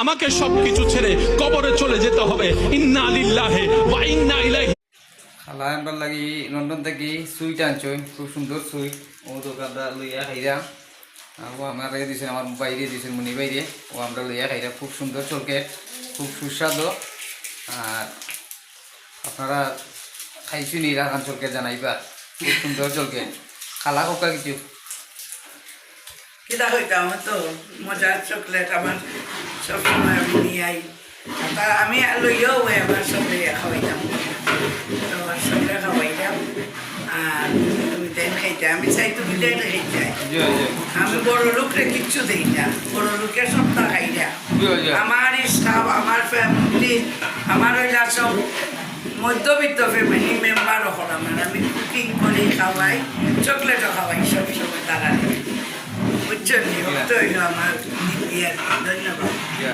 আমাকে সবকিছু ছেড়ে কবরে চলে যেতে হবে। ইন্না লিল্লাহি ওয়া ইন্না ইলাইহি। খালা আমরা লাগি লন্ডন থেকে সুইট আনছই, খুব সুন্দর সুইট। ও দোকানদার লইয়া খাইরা, ও আমার দিয়েছেন, আমার বাইরে দিয়েছেন, মনি বাইরে। ও আমরা লইয়া খাইরা, খুব সুন্দর চলকেট, খুব সুস্বাদু। আর আপনারা খাইছি নি রাখান চলকেট জানাইবা, খুব সুন্দর চলকেট। খালা কোকা কিছু কিতা হইতাম তো মজার চকলেট আমার সবসময় আমি নিয়ে আই, তা আমি লইয়াও আমার সবরে খাওয়াইতাম, তো সবরে খাওয়াইতাম। আর তুমি তাই খাইতে, আমি চাই তুমি তাই খাইতে। আমি বড় লোকরে কিচ্ছু দিই না, বড় লোকের সপ্তাহ খাই না। আমার স্টাফ, আমার ফ্যামিলি, আমার ওইলা সব মধ্যবিত্ত ফ্যামিলি মেম্বারও হলাম। আমি কুকিং করে খাওয়াই, চকলেটও খাওয়াই সব সময় তারা। বুঝছো নি? তো হইল আমার ধন্যবাদ।